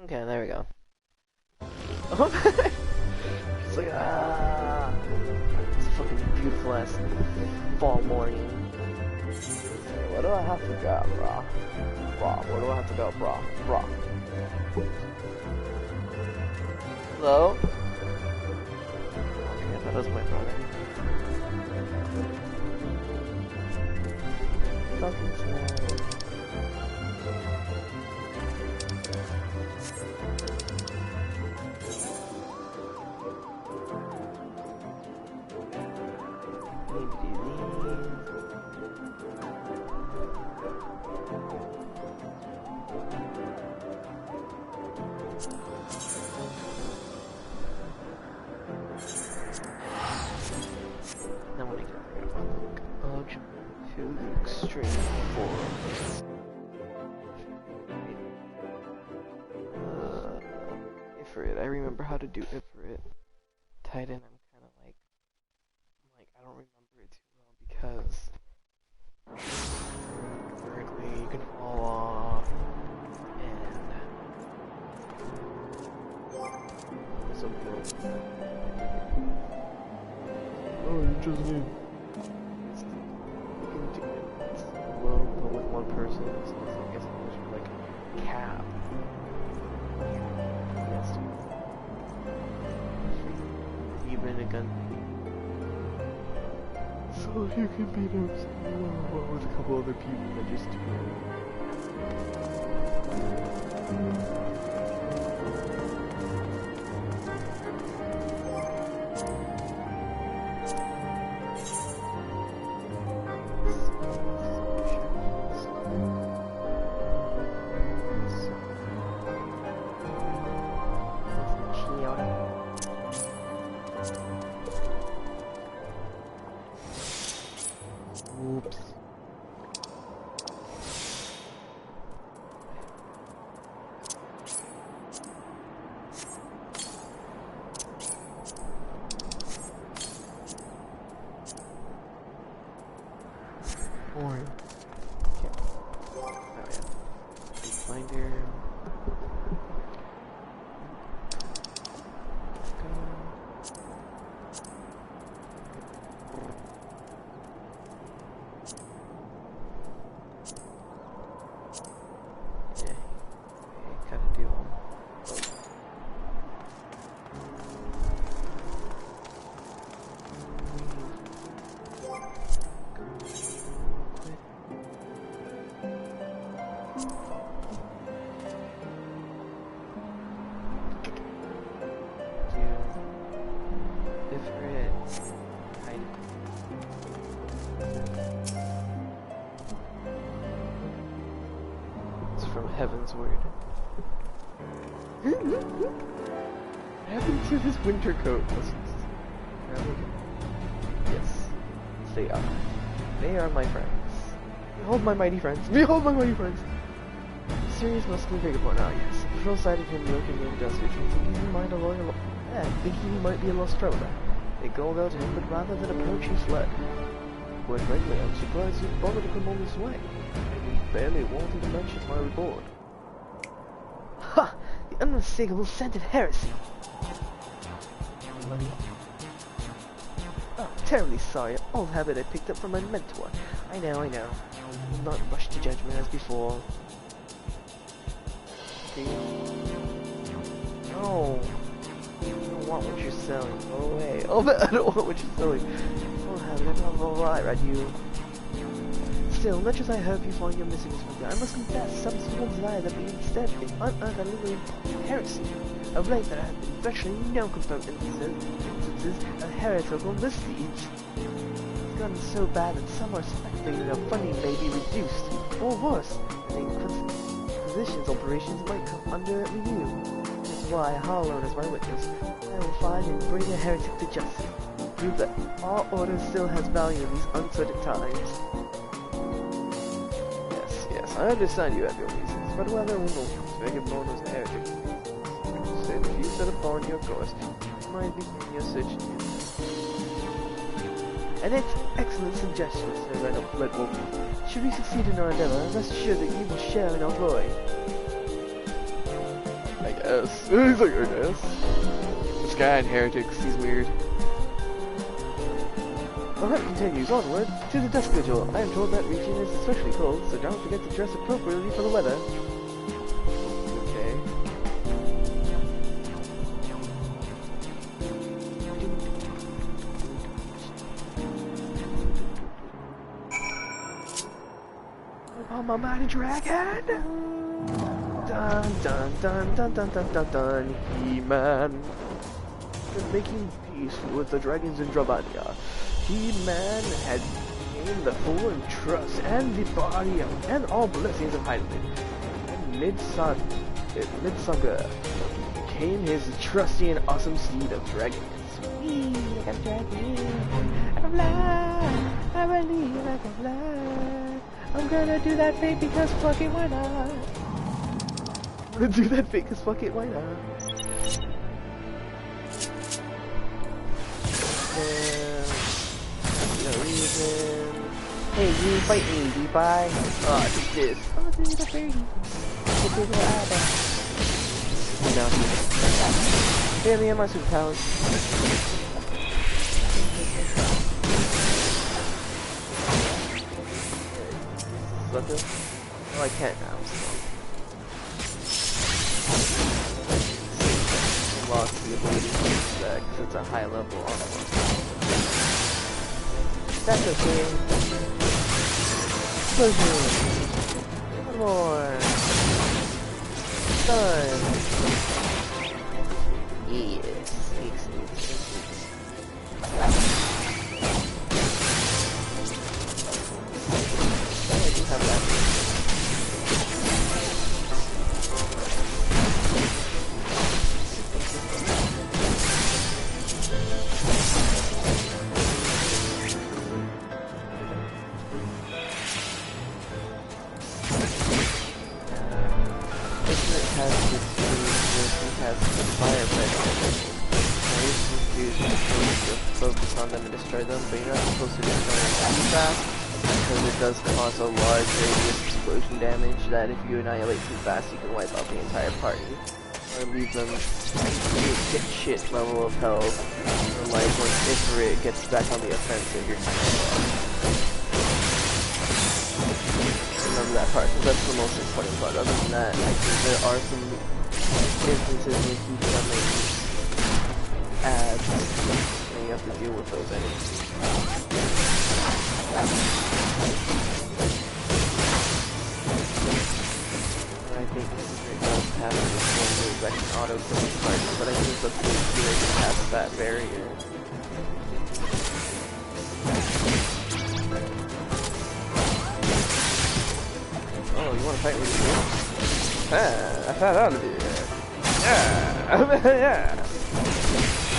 Okay, there we go. It's like, it's a fucking beautiful ass fall morning. Where do I have to go, brah? Brah, where do I have to go, brah? Brah. Hello? Okay, that was my brother. Fucking sad. Now when I get out to the extreme forest. Ifrit, I remember how to do Ifrit. Titan, I'm kind of like, I don't remember it too well because vertically you can fall off and so cool. Oh, you just need. You can do it well, but with one person, so I guess it was like a cap. Yes. Even a gun. So you can beat up with a couple other people that just do Oops. Boring. Okay. Oh yeah. Finder. From Heaven's Word. What happened to his winter coat? Yes, they are. They are my friends. Behold my mighty friends. Behold my mighty friends! Serious muscular vagabond, ah yes. A patrol sighted him milking the industry, thinking he might be a lost traveler. They called out to him, but rather than approach, he fled. Quite frankly, I'm surprised you bothered to come all this way. Barely wanted to mention my reward. Ha! The unmistakable scent of heresy! Bloody. Oh, terribly sorry. Old habit I picked up from my mentor. I know. I will not rush to judgment as before. Okay. No. I don't want what you're selling. Go away. Oh, but I don't want what you're selling. Old habit, I'm not alright, right, you? Still, much as I hope you find your missing is I must confess some small desire that we instead unearth a little heresy. Of late there have been virtually no confirmed instances of heretical misdeeds. It's gotten so bad that some are speculating that funding may be reduced, or worse, the Inquisition's operations might come under review. That's why, Harlow as my witness, I will find and bring a heretic to justice. Prove that our order still has value in these uncertain times. Yes, I understand you have your reasons, but whether or not Vagabond was a heretic, said if you set upon your course, you might begin your search. And it's excellent suggestion, Sir Red Wolf. Should we succeed in our endeavor, rest assured that you will share in our glory. I guess. guess. He's like, I guess. This guy in Heretics, he's weird. The hunt continues onward to the dusk vigil. I am told that region is especially cold, so don't forget to dress appropriately for the weather. Okay. I'm a mighty dragon! Dun dun dun dun dun dun dun dun, He-Man. Been making peace with the dragons in Dravania. He-Man had gained the full and trust and the body of, and all blessings of Heinlein. And Mid-Saga came his trusty and awesome steed of dragons. Whee, like a dragon. I can fly. I believe I can fly. I'm gonna do that thing because fuck it, why not? I'm gonna do that thing because fuck it, why not? No reason. Hey, you fight me, D-Bye. Oh, take this. Oh, this is a birdie. It's a big little eyeball. No. Hey, me and my superpowers. Sucker. Oh, I can't now, so. I lost the ability to use that because it's a high level armor. That's okay. Explosion. One more. Done. Yes. Excellent. I do have that. Them, but you're not supposed to destroy them too fast because it does cause a large radius explosion damage that if you annihilate too fast you can wipe out the entire party or leave them to shit level of health or like when Ifrit gets back on the offensive you're kind of remember that part because that's the most important part. Other than that, I think there are some instances where you can make ads. You have to deal with those enemies. And I think it does have this one move that can auto kill parties, but I think it's up to the player to pass that barrier. Oh, you want to fight with me? Ah, I thought I'd do that. Yeah! Yeah!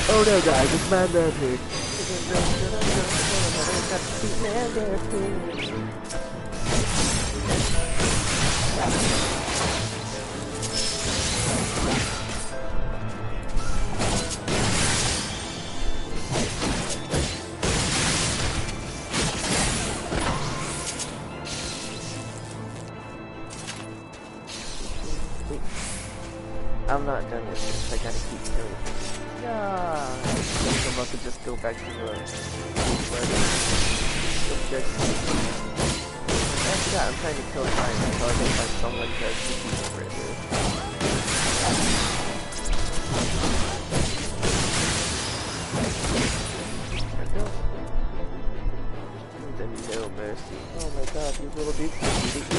Oh no guys, it's Man Bear Pig. I'm not done with this, I gotta keep killing things. Yeah, I'm about to just go back to the objective. I forgot, I'm trying to kill time until I can find someone to keep it with. No mercy. Oh my god, these little dudes are eating me.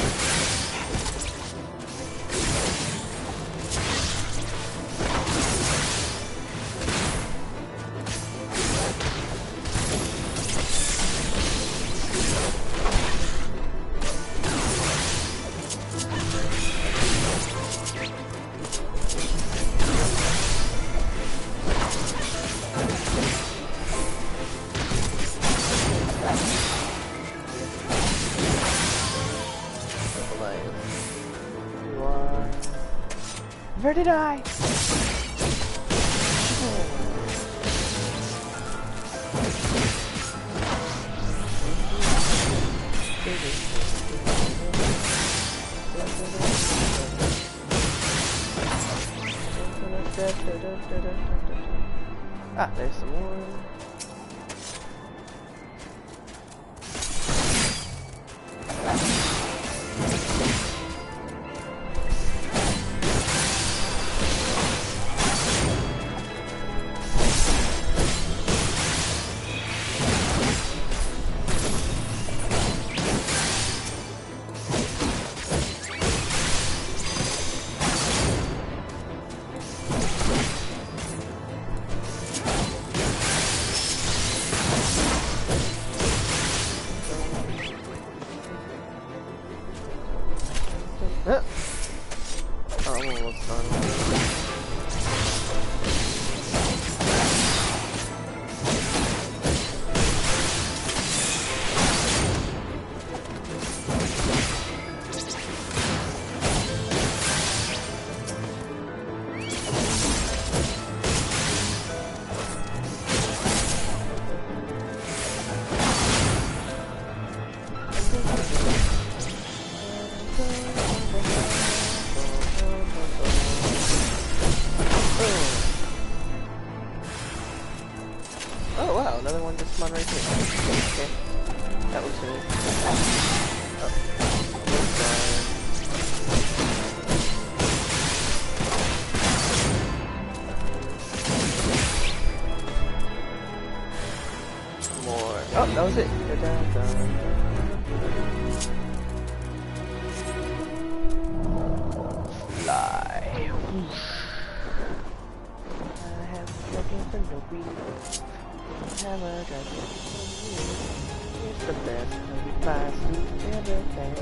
Where did I? Ah, there's some more. Oh wow, another one just spawned right here. Okay. That looks good. Oh. More. Oh, that was it. Fly. I have looking for no reason. Hammer dragon. It's the best of the fast food everything.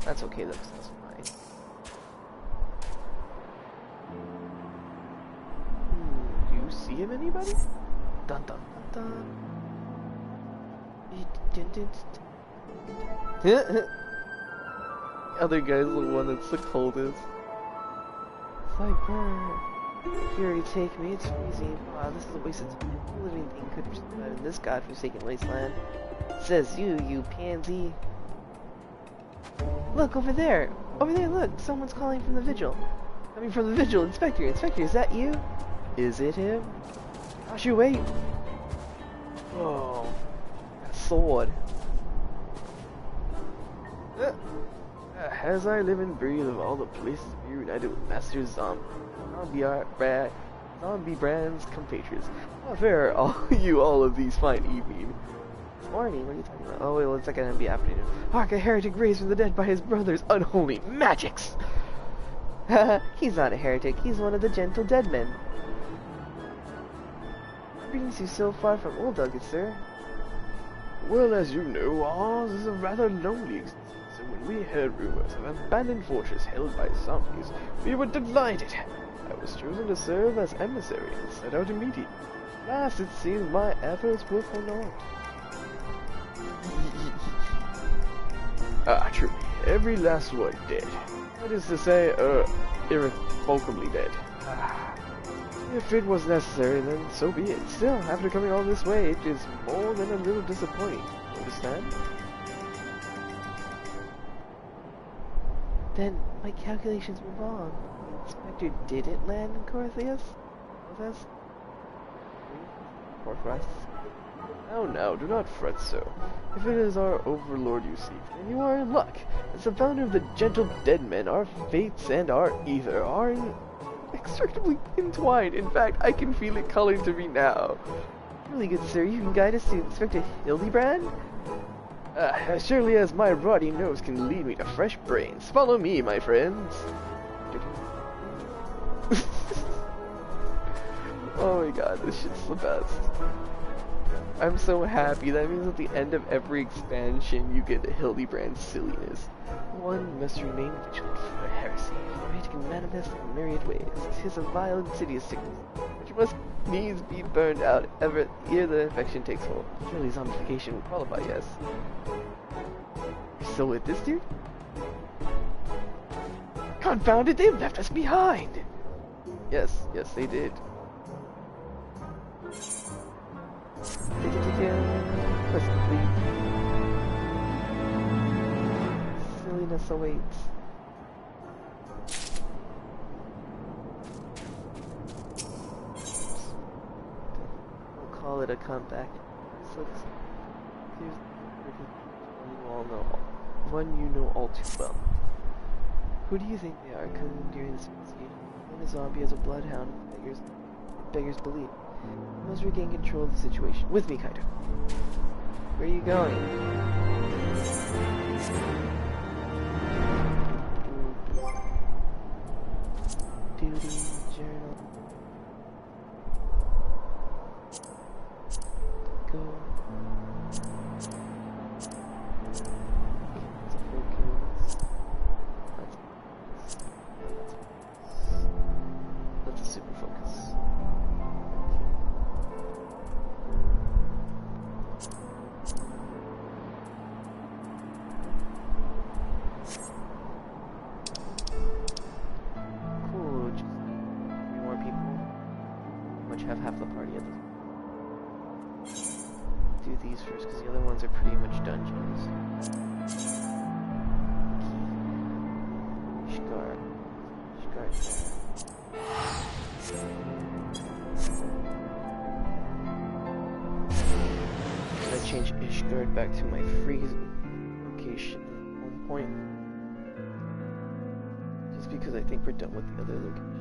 That's okay, that's fine. Do you see him, anybody? Dun dun dun dun. Other guy's the one that's the coldest. It's like, here you take me, it's freezing. Wow, this is a waste of time. No living thing could survive in this godforsaken wasteland. Says you pansy. Look, over there! Over there, look! Someone's calling from the vigil. I mean, from the vigil. Inspector, is that you? Is it him? Gosh, you wait! Oh, that sword. As I live and breathe of all the places to be united with Master Zombie Brand's compatriots. How fair are all of these fine evening. Morning, what are you talking about? Oh, wait, well, it's not gonna be afternoon. Hark, a heretic raised from the dead by his brother's unholy magics! He's not a heretic, he's one of the gentle dead men. What brings you so far from Old Duggett, sir? Well, as you know, ours is a rather lonely existence, and when we heard rumors of an abandoned fortress held by zombies, we were delighted. I was chosen to serve as emissary and set out immediately. Last, it seems my efforts were for naught. True. Every last one dead. That is to say, irrevocably dead. If it was necessary, then so be it. Still, after coming all this way, it is more than a little disappointing. Understand? Then, my calculations were wrong. The inspector didn't land in Corthius? Oh no, do not fret so. If it is our overlord you seek, then you are in luck. As the founder of the gentle dead men, our fates and our ether are inextricably entwined. In fact, I can feel it calling to me now. Really good, sir. You can guide us to Inspector Hildebrand? As surely as my ruddy nose can lead me to fresh brains. Follow me, my friends. Oh my god, this shit's the best. I'm so happy. That means at the end of every expansion, you get Hildebrand's silliness. One must remain vigilant for heresy, for it can manifest in myriad ways. 'Tis a vile insidious sickness, which must needs be burned out ere the infection takes hold. Surely zombification would qualify, yes. You're still with this dude? Confound it, they left us behind! Yes, they did. Quest complete. Silliness awaits. We'll call it a comeback. So here's one you know all too well. Who do you think they are coming during this investigation? One is zombie as a bloodhound, beggars belief. You must regain control of the situation. With me, Kaito. Where are you going? Duty journal. Go. That's a super focus. Have half the party at this. Do these first because the other ones are pretty much dungeons. Ishgard. I change Ishgard back to my freeze location home point. Just because I think we're done with the other location.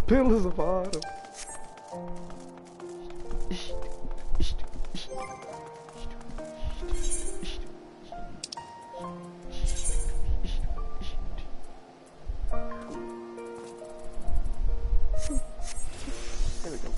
Pillars of autumn. There we go.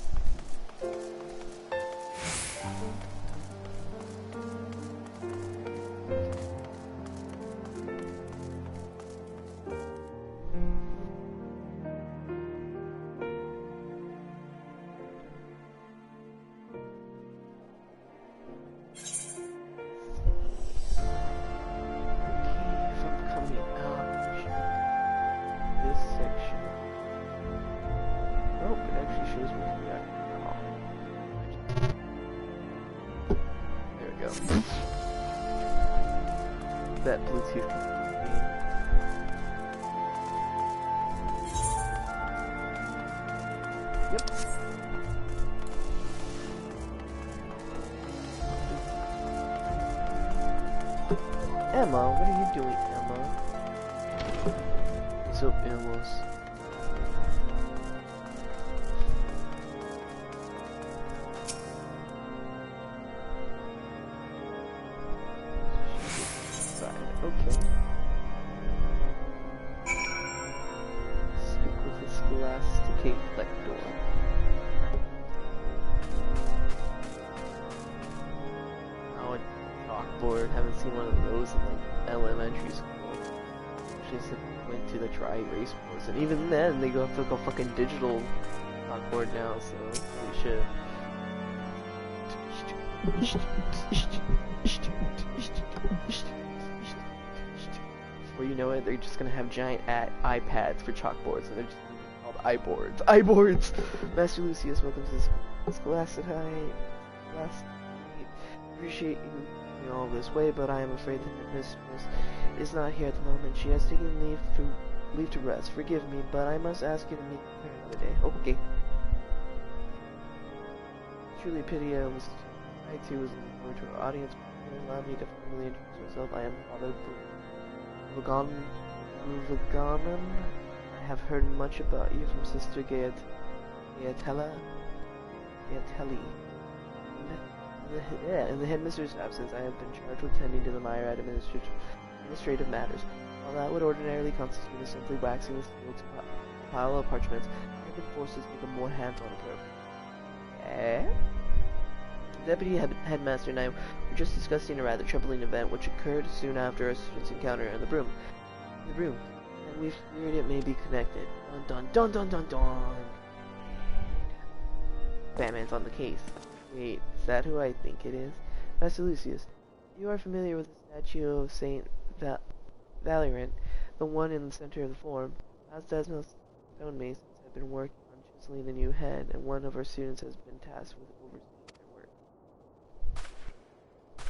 That Bluetooth. Yep. Emma, what are you doing, Emma? What's up, Emma's? Okay. Speak with the Scholasticate Lector. Oh, a chalkboard. Haven't seen one of those in like elementary school. Actually, went to the dry erase boards, and even then they go to a fucking digital chalkboard now. So we should. Or you know what, they're just gonna have giant iPads for chalkboards, and they're just called iBoards. iBoards! Master Lucius, welcome to the Scholasticate. Appreciate you in all this way, but I am afraid that the mistress is not here at the moment. She has taken leave leave to rest. Forgive me, but I must ask you to meet her another day. Okay. Truly pity I was too was in to our audience. Allow me to formally introduce myself. I am Father Vuganon. I have heard much about you from Sister Gayatella. In the headmistress' absence, I have been charged with tending to the minor administrative matters. While that would ordinarily constitute as simply waxing the seal to a pile of parchments, I have been forced to take a more hands-on approach. The deputy headmaster and I were just discussing a rather troubling event which occurred soon after our students' encounter in the room, and we've feared it may be connected. Dun dun dun dun dun dun. Batman's on the case. Wait, is that who I think it is? Master Lucius, you are familiar with the statue of Saint Valeriant, the one in the center of the forum. As Desmos stonemasons have been working on chiseling a new head, and one of our students has been tasked with overseeing their work.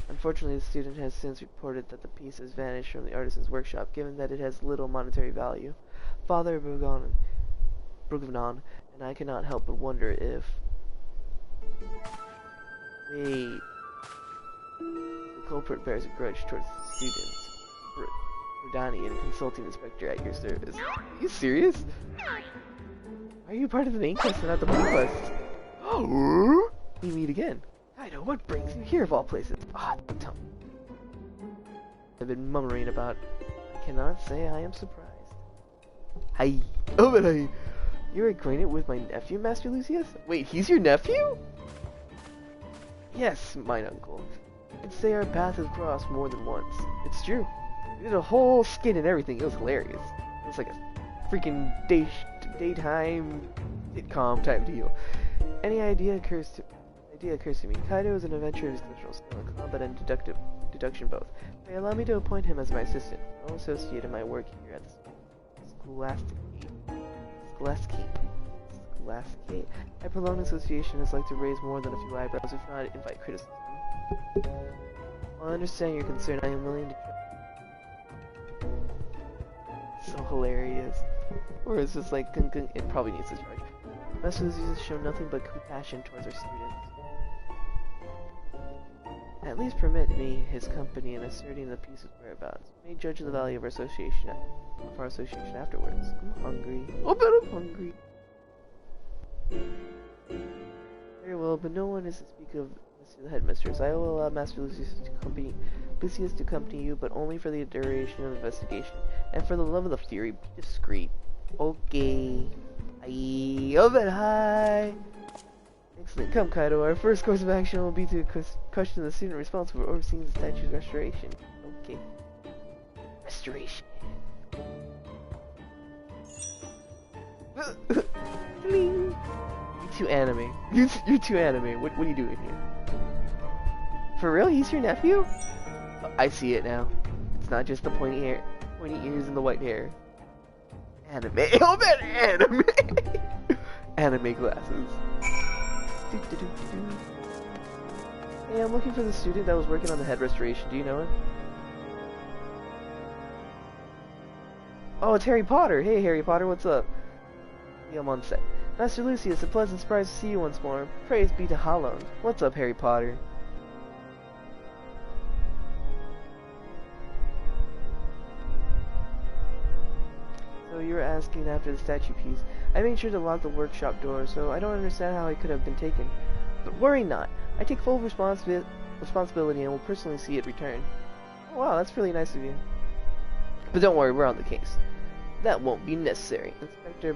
Unfortunately, the student has since reported that the piece has vanished from the artisan's workshop, given that it has little monetary value. Father Brugavnon and I cannot help but wonder if... Wait... The culprit bears a grudge towards the students. Rodani, a consulting inspector at your service. Are you serious? Are you part of the main quest and not the blue quest? Oh, we meet again. Kaido, what brings you here of all places? Ah, tell me. I've been murmuring about. I cannot say I am surprised. Hi. Oh, but you're acquainted with my nephew, Master Lucius? Wait, he's your nephew? Yes, mine uncle. I'd say our paths have crossed more than once. It's true. We did a whole skit and everything. It was hilarious. It was like a freaking daytime sitcom type deal. Any idea occurs to me. Kaido is an adventurer of exceptional skill in combat and deduction both. May allow me to appoint him as my assistant. I'll associate in my work here at the Scholasticate. A prolonged association is like to raise more than a few eyebrows, if not invite criticism. While I understand your concern, I am willing to try. So hilarious. Or it's just like, it probably needs to charge. Master Lucius has shown nothing but compassion towards our students. At least permit me his company in asserting the piece's whereabouts. You may judge the value of our association afterwards. I'm hungry. Oh, but I'm hungry. Very well, but no one is to speak of the headmistress. I will allow Master Lucius to accompany you, but only for the duration of the investigation. And for the love of the Fury, be discreet. Okay. Oh, but hi. Excellent. Come, Kaido. Our first course of action will be to question the student responsible for overseeing the statue's restoration. Okay. Restoration. You're too anime. You're too anime. What are you doing here? For real? He's your nephew? I see it now. It's not just the pointy ears and the white hair. Anime. Oh man, anime. Anime glasses. Hey, I'm looking for the student that was working on the head restoration. Do you know him? Oh, it's Harry Potter. Hey, Harry Potter, what's up? Yeah, I'm on set. Master Lucius, a pleasant surprise to see you once more. Praise be to Holland. What's up, Harry Potter? So you were asking after the statue piece. I made sure to lock the workshop door, so I don't understand how it could have been taken. But worry not. I take full responsibility and will personally see it returned. Oh, wow, that's really nice of you. But don't worry, we're on the case. That won't be necessary. Inspector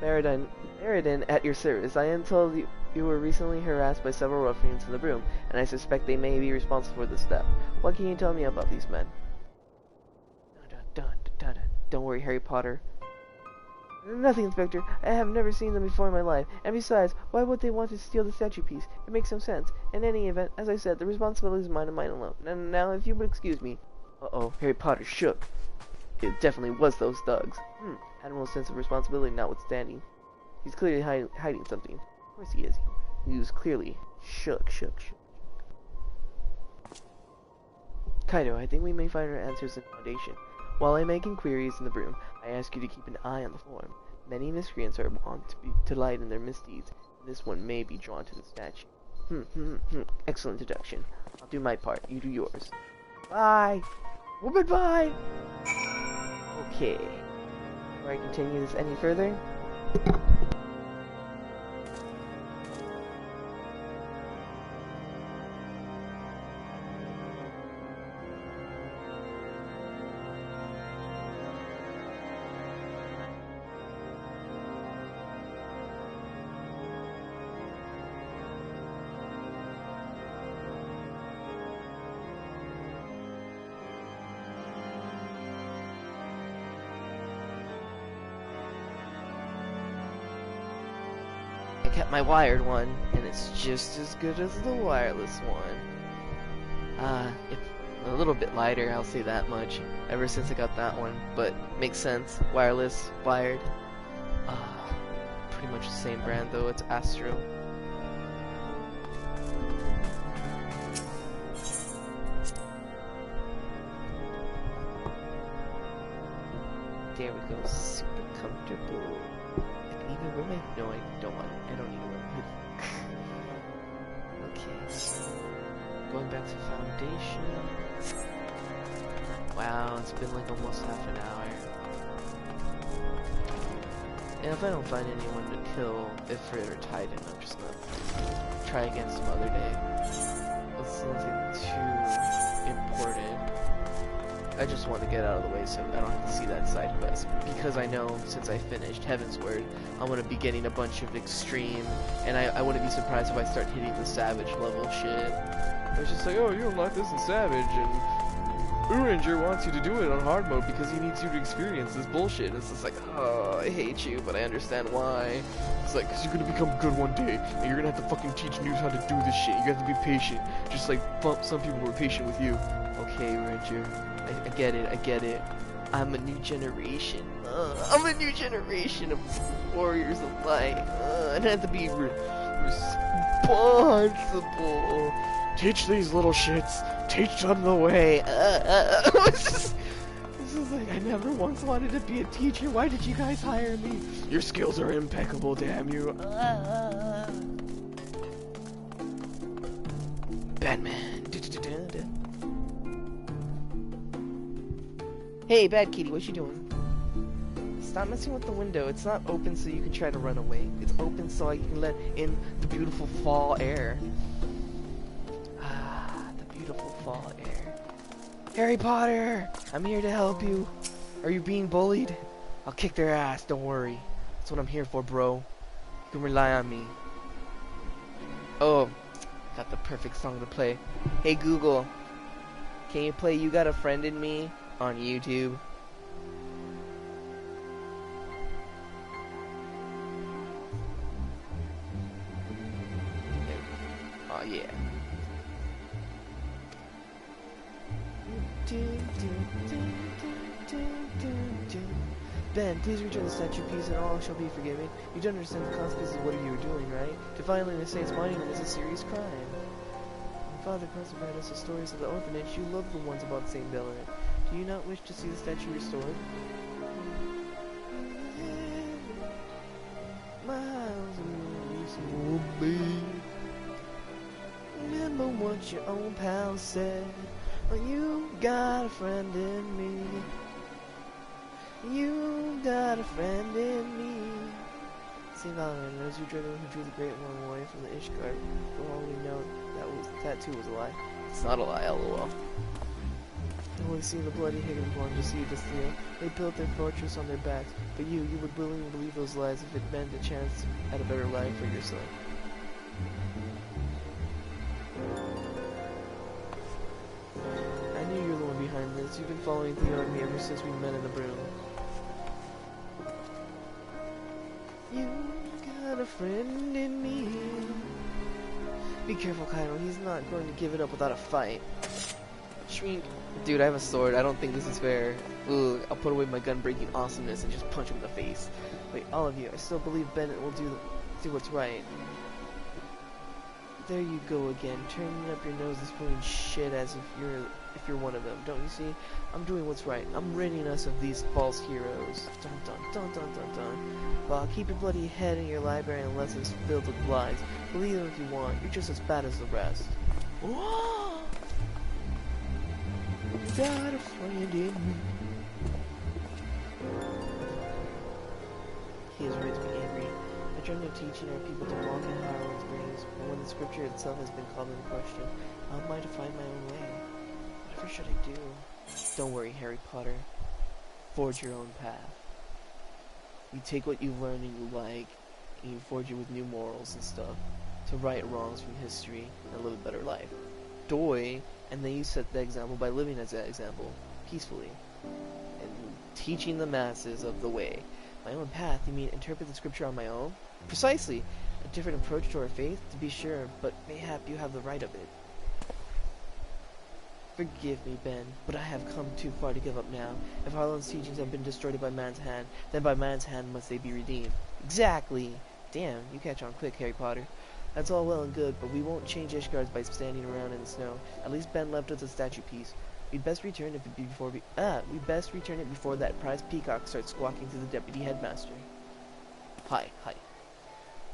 Baradin at your service. I am told you were recently harassed by several ruffians in the room, and I suspect they may be responsible for this theft. What can you tell me about these men? Don't worry, Harry Potter. Nothing, Inspector. I have never seen them before in my life. And besides, why would they want to steal the statue piece? It makes no sense. In any event, as I said, the responsibility is mine and mine alone. And now, if you would excuse me... Uh-oh, Harry Potter shook. It definitely was those thugs. Admiral's sense of responsibility notwithstanding. He's clearly hiding something. Of course he is. He was clearly shook. Kaido, I think we may find our answers in Foundation. While I make inquiries in the room, I ask you to keep an eye on the forum. Many miscreants are wont to light in their misdeeds, and this one may be drawn to the statue. Excellent deduction. I'll do my part, you do yours. Bye! Woman, bye! Okay. Before I continue this any further... I kept my wired one, and it's just as good as the wireless one. It's a little bit lighter, I'll say that much, ever since I got that one, but makes sense. Wireless, wired. Pretty much the same brand though, it's Astro. There we go, super comfortable. Even wear my... No, I don't want it. I don't need to wear a hoodie. Okay. Going back to Foundation. Wow, it's been like almost half an hour. And if I don't find anyone to kill Ifrit or Titan, I'm just gonna try again some other day. It's nothing too important. I just want to get out of the way so I don't have to see that side quest. Because I know, since I finished Heaven's Word, I'm going to be getting a bunch of extreme, and I wouldn't be surprised if I start hitting the Savage level shit. It's just like, oh, you don't like this in Savage, and Uranger wants you to do it on hard mode because he needs you to experience this bullshit. And it's just like, oh, I hate you, but I understand why. It's like, because you're going to become good one day, and you're going to have to fucking teach noobs how to do this shit. You have to be patient, just like some people were patient with you. Okay, Ranger. I get it. I'm a new generation. I'm a new generation of warriors of light. And I have to be responsible. Teach these little shits. Teach them the way. This is like, I never once wanted to be a teacher. Why did you guys hire me? Your skills are impeccable, damn you. Batman. Hey, Bad Kitty, what you doing? Stop messing with the window. It's not open so you can try to run away. It's open so I can let in the beautiful fall air. The beautiful fall air. Harry Potter! I'm here to help you. Are you being bullied? I'll kick their ass, don't worry. That's what I'm here for, bro. You can rely on me. Oh, got the perfect song to play. Hey, Google. Can you play You Got a Friend in Me on YouTube? Oh yeah. Ben, please return the statue piece and all shall be forgiven. You don't understand the consequences of what you were doing, right? To violate the state's monument is a serious crime. My father constantly read us the stories of the orphanage. You love the ones about St. Bernard. Do you not wish to see the statue restored? Miles and will be. Remember what your own pal said. Well, you got a friend in me. You got a friend in me. St. Valentine knows who drew the Great One away from the Ishgard. For all we know, that too was a lie. It's not a lie, lol. I've only seen the bloody Higginborn deceive the steel. They built their fortress on their backs, but you would willingly believe those lies if it meant a chance at a better life for yourself. I knew you were the one behind this. You've been following Theo and me ever since we met in the broom. You got a friend in me. Be careful, Kaido. He's not going to give it up without a fight. Shrink. Dude, I have a sword. I don't think this is fair. Ugh, I'll put away my gun-breaking awesomeness and just punch him in the face. Wait, all of you, I still believe Bennett will do what's right. There you go again, turning up your nose is pulling shit as if you're one of them. Don't you see? I'm doing what's right. I'm ridding us of these false heroes. Dun dun dun dun dun dun. Well, keep your bloody head in your library unless it's filled with lies. Believe them if you want. You're just as bad as the rest. Whoa! You got a friend in me. He has raised me angry. I dreamt of teaching our people to walk in Harlan's ways, but when the scripture itself has been called into question, how am I to find my own way? Whatever should I do? Don't worry, Harry Potter. Forge your own path. You take what you've learned and you like, and you forge it with new morals and stuff, to right wrongs from history and live a better life. Doi, and then you set the example by living as that example, peacefully, and teaching the masses of the way. My own path, you mean interpret the scripture on my own? Precisely! A different approach to our faith, to be sure, but mayhap you have the right of it. Forgive me, Ben, but I have come too far to give up now. If Harlan's teachings have been destroyed by man's hand, then by man's hand must they be redeemed. Exactly! Damn, you catch on quick, Harry Potter. That's all well and good, but we won't change Ishgard's by standing around in the snow. At least Ben left us a statue piece. We'd best return it before that prize peacock starts squawking to the deputy headmaster. Hi.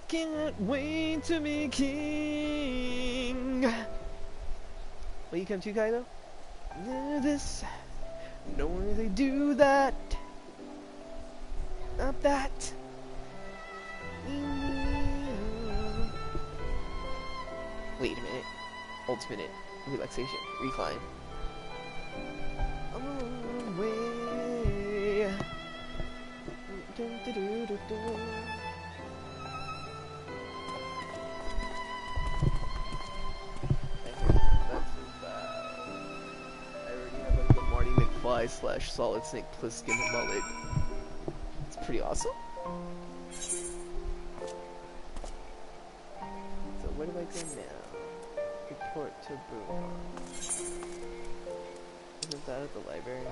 Can't wait to be king. Will you come too, Kaido? This, no way they do that. Not that. Wait a minute. Ultimate relaxation. Recline. Away. McFly / Solid Snake Plissken mullet. It's pretty awesome. So where do I go now? Report to Bruno. Isn't that at the library?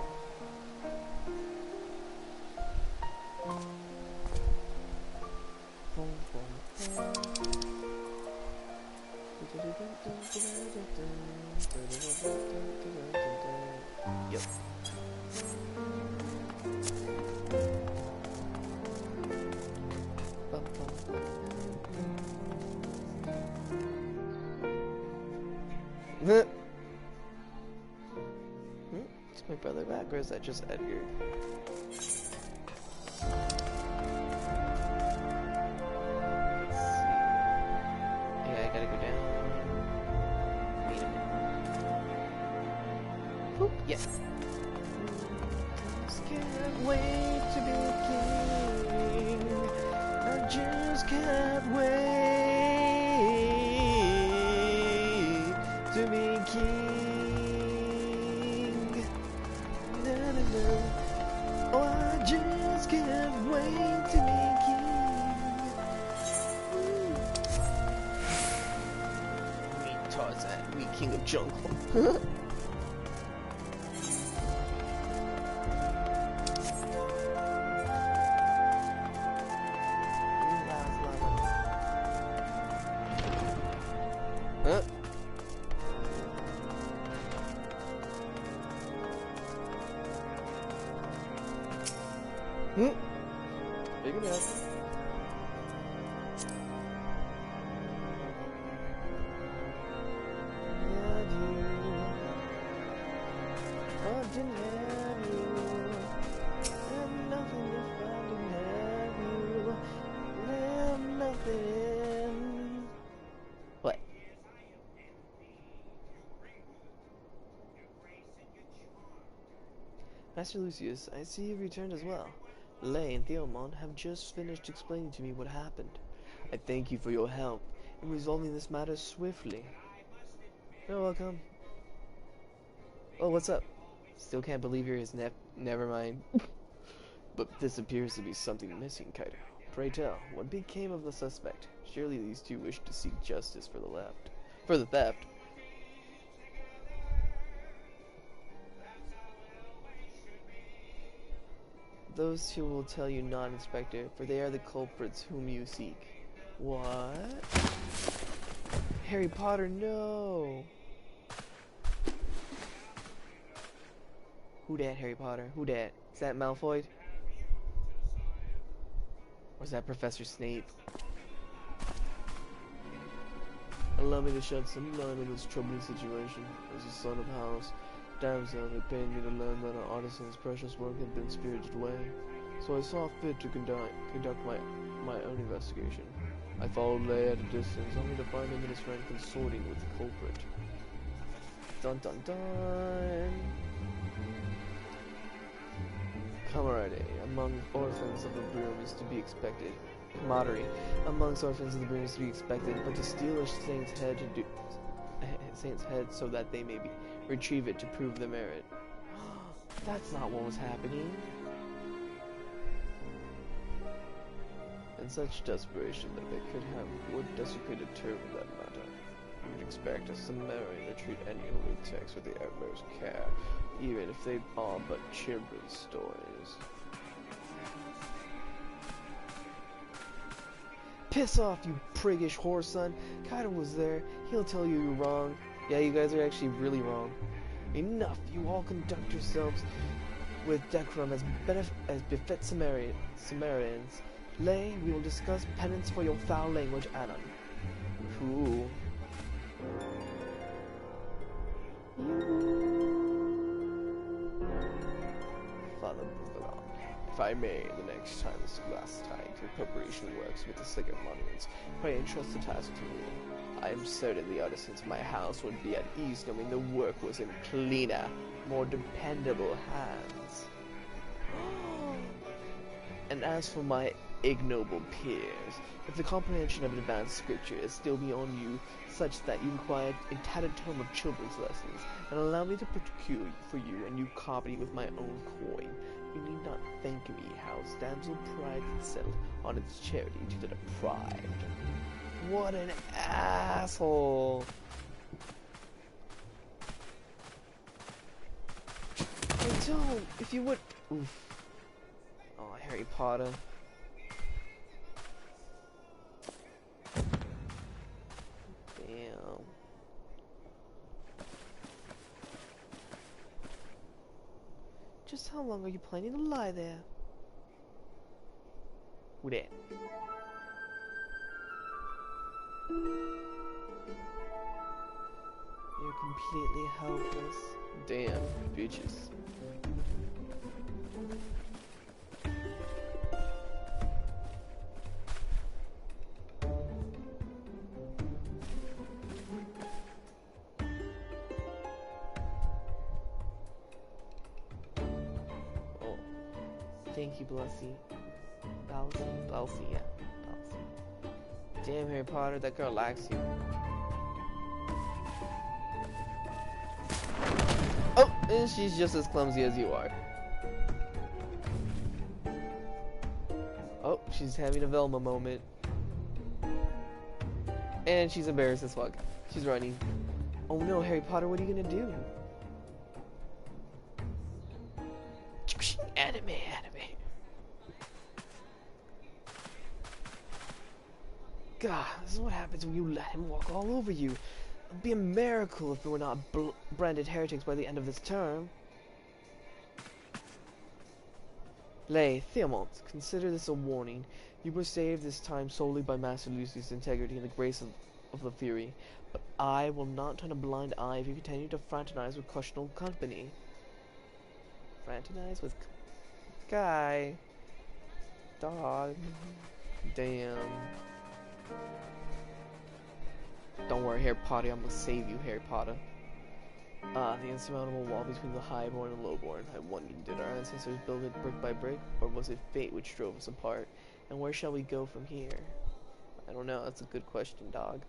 Yep. Is my brother back, or is that just Edgar? Yes. Just can't wait to be king. I just can't wait to be king. Na, na, na. Oh, I just can't wait to be king. Meet Tarzan, meet King of Jungle. Big enough. What? Master Lucius, I see you've returned as well. Lay and Theomon have just finished explaining to me what happened. I thank you for your help in resolving this matter swiftly. You're welcome. Oh, what's up? Still can't believe you're his never mind. But this appears to be something missing, Kaido. Pray tell, what became of the suspect? Surely these two wish to seek justice for the theft. Those two will tell you not, Inspector, for they are the culprits whom you seek. What? Harry Potter, no! Who dat, Harry Potter? Who dat? Is that Malfoy? Or is that Professor Snape? Allow me to shed some light on this troubling situation. As a son of house, damsel, it pained me to learn that our artisan's precious work had been spirited away. So I saw fit to conduct my own investigation. I followed Lay at a distance, only to find him and his friend consorting with the culprit. Dun dun dun! Camaraderie among orphans of the broom is to be expected. Camaraderie amongst orphans of the broom is to be expected, but to steal a saint's head so that they may retrieve it to prove their merit. That's not what was happening. In such desperation that they could have would desecrate a term of that matter. You would expect a Sumerian to treat any holy text with the utmost care, even if they are but children's stories. Piss off, you priggish whore son. Kaido was there. He'll tell you you're wrong. Yeah, you guys are actually really wrong. Enough, you all conduct yourselves with decorum as befits Sumerians. Lay, we will discuss penance for your foul language, Adam. Cool. Father Buvela, if I may, the next time this glass tied to preparation works with the sacred monuments, pray entrust the task to me. I am certain the artisans of my house would be at ease knowing the work was in cleaner, more dependable hands. And as for my ignoble peers, if the comprehension of advanced scripture is still beyond you, such that you require a tattered tome of children's lessons, and allow me to procure for you a new copy with my own coin, you need not thank me, house damsel prides itself on its charity to the deprived. What an asshole! I don't. If you would. Oof. Oh, Harry Potter. Damn. Just how long are you planning to lie there? Who that? You're completely helpless. Damn, bitches. Oh, thank you, Blessy. Balsy, yeah, Balsy. Damn, Harry Potter, that girl likes you. Oh, and she's just as clumsy as you are. Oh, she's having a Velma moment. And she's embarrassed as fuck. She's running. Oh no, Harry Potter, what are you gonna do? Anime. God, this is what happens when you let him walk all over you. It'd be a miracle if we were not branded heretics by the end of this term. Lay, Theomont, consider this a warning. You were saved this time solely by Master Lucy's integrity and the grace of the Fury. But I will not turn a blind eye if you continue to fraternize with questionable company. Fraternize with guy. Dog. Damn. Don't worry, Harry Potter, I'm gonna save you, Harry Potter. Ah, the insurmountable wall between the highborn and lowborn. I wondered, did our ancestors build it brick by brick, or was it fate which drove us apart? And where shall we go from here? I don't know, that's a good question, dog.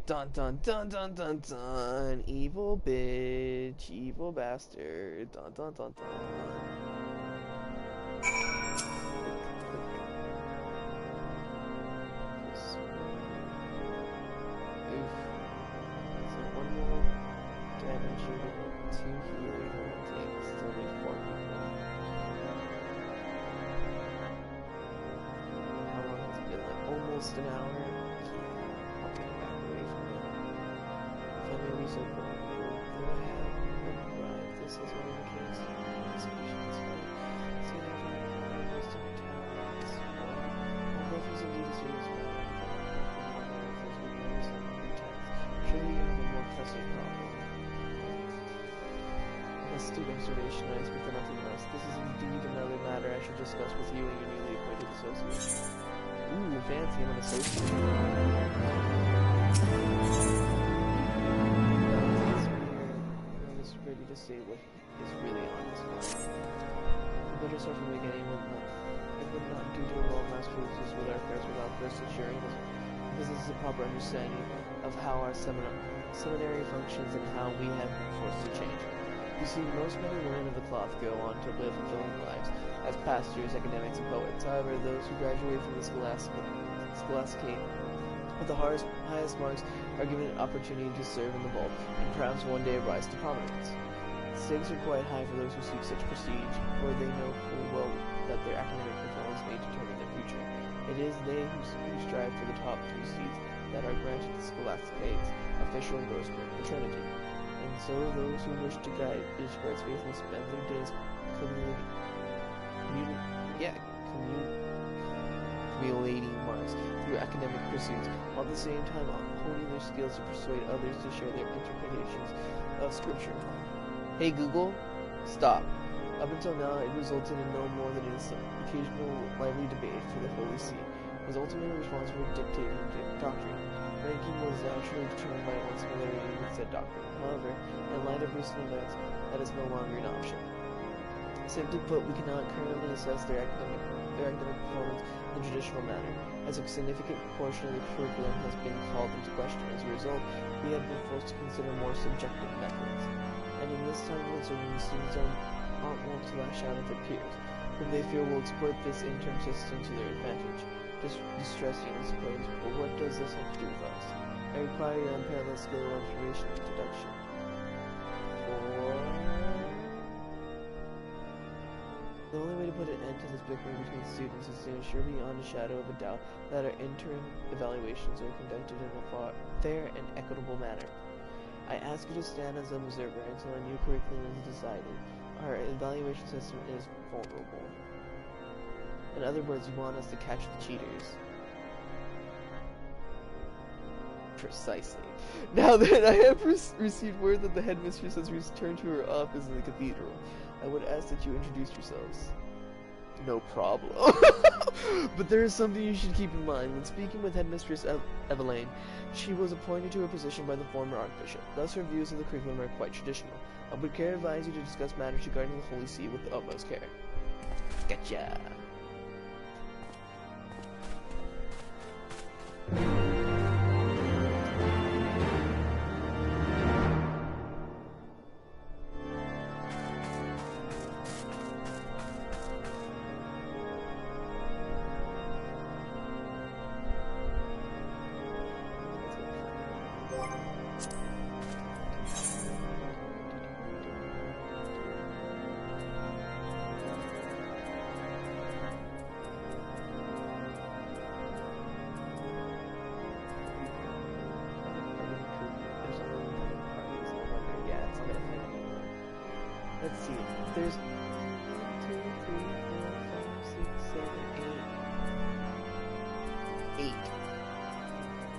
Dun dun dun dun dun dun! Evil bitch, evil bastard, dun dun dun dun. Almost an hour. I'll get it back away from him. says one of the kids. Species, see that from the most of the talents. Although he's indeed a serious matter, I think we notice some pretense. Surely you have a more pressing problem. Astute observation, I expect nothing less. This is indeed another matter I should discuss with you and your newly appointed associate. Ooh, fancy, I'm an associate. Is ready to say what is really on his mind. We better start from the beginning. It would not do to involve mass producers with our affairs without first ensuring this is a proper understanding of how our seminary functions and how we have been forced to change. You see, most men and women of the cloth go on to live fulfilling lives as pastors, academics, and poets. However, those who graduate from the scholasticate with the highest marks are given an opportunity to serve in the vault and perhaps one day rise to prominence. The stakes are quite high for those who seek such prestige, for they know full well that their academic performance may determine their future. It is they who strive for the top 3 seats that are granted the scholasticate's official endorsement, paternity. And so those who wish to guide Ishgard's faith will spend their days accumulating marks through academic pursuits, while at the same time honing their skills to persuade others to share their interpretations of Scripture. Hey Google, stop. Up until now, it resulted in no more than an occasional lively debate for the Holy See, was ultimately responsible for dictating doctrine. Ranking was naturally determined by one's familiarity with said doctrine. However, in light of recent events, that is no longer an option. Simply put, we cannot currently assess their academic performance in the traditional manner, as a significant portion of the curriculum has been called into question. As a result, we have been forced to consider more subjective methods. And in this time of uncertainty, students aren't wont to lash out at their peers, whom they fear will exploit this interim system to their advantage. Distressing, I suppose, but what does this have to do with us? I require your unparalleled skill of observation and deduction. The only way to put an end to this bickering between students is to ensure beyond a shadow of a doubt that our interim evaluations are conducted in a fair and equitable manner. I ask you to stand as an observer until a new curriculum is decided. Our evaluation system is vulnerable. In other words, you want us to catch the cheaters. Precisely. Now that I have received word that the headmistress has returned to her office in the cathedral, I would ask that you introduce yourselves. No problem. But there is something you should keep in mind. When speaking with headmistress Eveline, she was appointed to her position by the former archbishop. Thus her views of the curriculum are quite traditional. I would care advise you to discuss matters regarding the Holy See with the utmost care. Gotcha. Let's see. There's 1, 2, 3, 4, 5, 6, 7, 8. 8.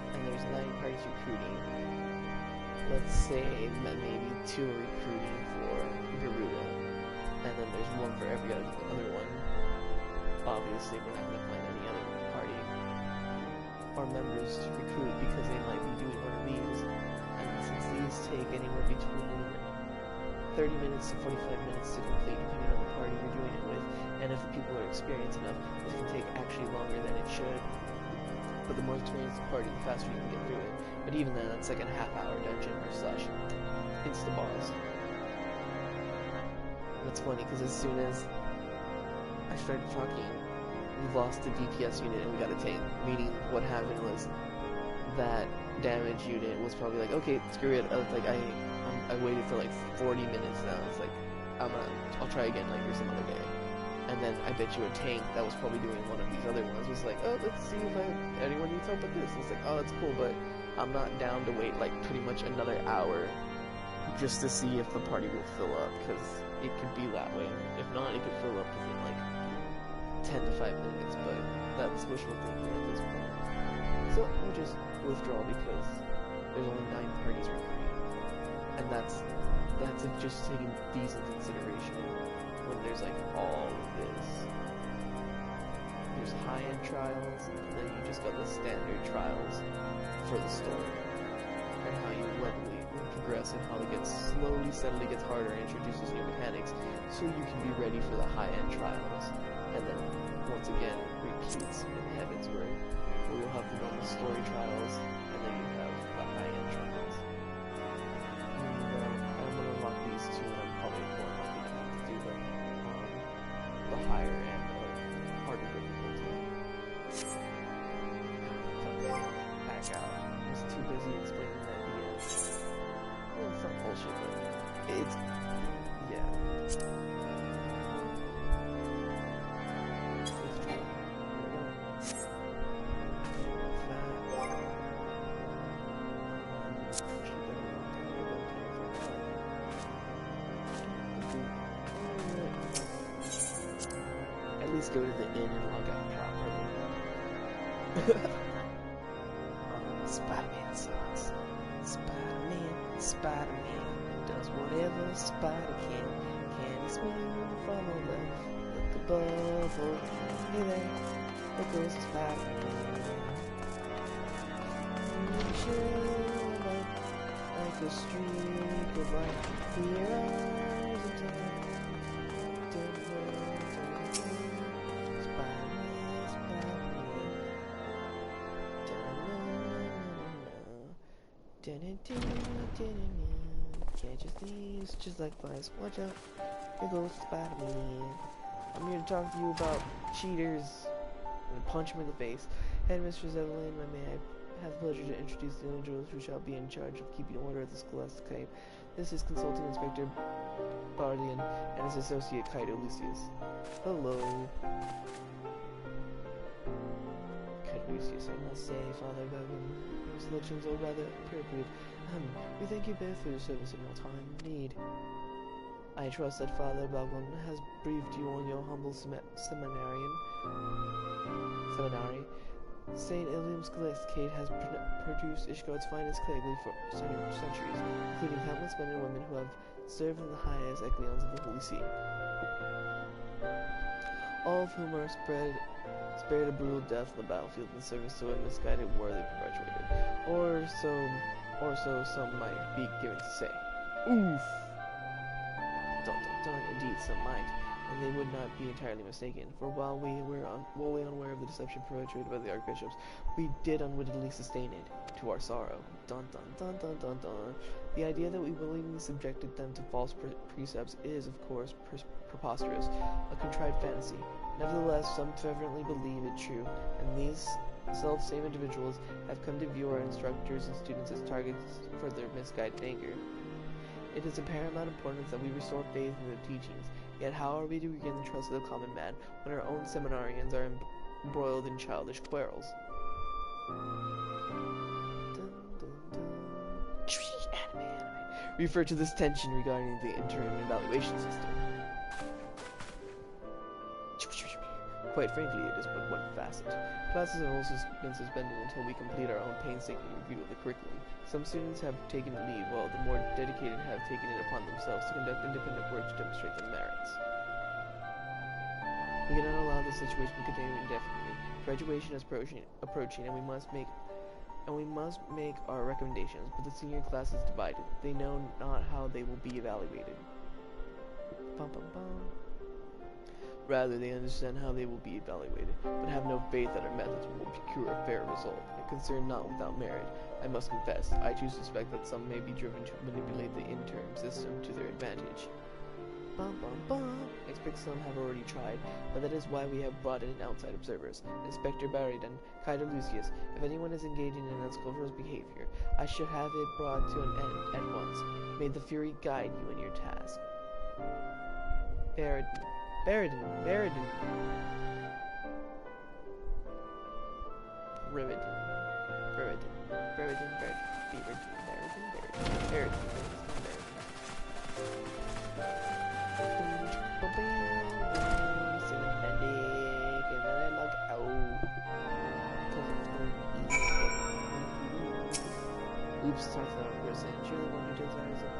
And there's 9 parties recruiting. Let's say that maybe 2 are recruiting for Garuda. And then there's 1 for every other one. Obviously, we're not going to find any other party or members to recruit because they might be doing one of these. And since these take anywhere between 30 minutes to 45 minutes to complete, depending on the party you're doing it with, and if the people are experienced enough, it can take actually longer than it should. But the more experienced the party, the faster you can get through it. But even then, that's like a half-hour dungeon or such. Insta-boss. And it's funny, because as soon as I started talking, we lost the DPS unit and we got a tank. Meaning, what happened was that damage unit was probably like, okay, screw it. I waited for like 40 minutes now. It's like, I'll try again later some other day. And then I bet you a tank that was probably doing one of these other ones was like, oh, let's see if anyone needs help with this. And it's like, oh, that's cool, but I'm not down to wait like pretty much another hour just to see if the party will fill up, because it could be that way. If not, it could fill up within like 10 to 5 minutes, but that's wishful thinking at this point. So we'll just withdraw because there's only 9 parties recruiting, and that's just taking these into consideration when there's like all of this. There's high-end trials, and then you just got the standard trials for the story, and how you levelly progress, and how it gets steadily gets harder and introduces new mechanics, so you can be ready for the high-end trials, and then once again repeats in Heaven's Word, where you'll have the normal story trials, and then you have the high-end trials. And I'm gonna unlock these two, and I'm probably more likely to have to do them on the higher end or harder difficulty. Back out. I was too busy explaining that BS. Well, it's not bullshit, but it's yeah. At least go to the inn and log out properly. Spider-Man sucks. Spider-Man does whatever a spider can. Can he swing from a left? Look above or hey there goes the Spider-Man. Like a streak of light, he arrives in time. Can't you see? It's just like flies. Watch out. Here goes Spider-Man. I'm here to talk to you about cheaters. And punch him in the face. Headmistress Evelyn, may I have the pleasure to introduce the individuals who shall be in charge of keeping order at the Scholastic Camp. This is Consulting Inspector Bardian and his associate Kaido Lucius. Hello. Lucius, I must say, Father Belgium, your selections are rather appropriate. We thank you both for your service in your time of need. I trust that Father Belgium has briefed you on your humble seminary. St. Ilium's Scholasticate has produced Ishgard's finest calligraphy for centuries, including countless men and women who have served in the highest echelons of the Holy See. All of whom are spared a brutal death on the battlefield in service to a misguided war they perpetuated, or so some might be given to say. Oof! Dun dun dun, indeed some might, and they would not be entirely mistaken, for while we were wholly unaware of the deception perpetrated by the archbishops, we did unwittingly sustain it, to our sorrow. Dun dun dun dun dun dun. The idea that we willingly subjected them to false precepts is, of course, preposterous, a contrived fantasy. Nevertheless, some fervently believe it true, and these self-same individuals have come to view our instructors and students as targets for their misguided anger. It is of paramount importance that we restore faith in their teachings, yet how are we to regain the trust of the common man when our own seminarians are embroiled in childish quarrels? Anime. Refer to this tension regarding the interim evaluation system. Quite frankly, it is but one facet. Classes have also been suspended until we complete our own painstaking review of the curriculum. Some students have taken leave, while the more dedicated have taken it upon themselves to conduct independent work to demonstrate their merits. We cannot allow this situation to continue indefinitely. Graduation is approaching, and we must make our recommendations, but the senior class is divided. They know not how they will be evaluated. Bum, bum, bum. Rather, they understand how they will be evaluated, but have no faith that our methods will procure a fair result, and concern not without merit. I must confess, I too suspect that some may be driven to manipulate the interim system to their advantage. Bum bum bum. I expect some have already tried, but that is why we have brought in outside observers. Inspector Barryden, Kaido Lucius, if anyone is engaging in unscrupulous behavior, I should have it brought to an end at once. May the Fury guide you in your task. Barryden. Oops, talk to that person. Surely one who desires it.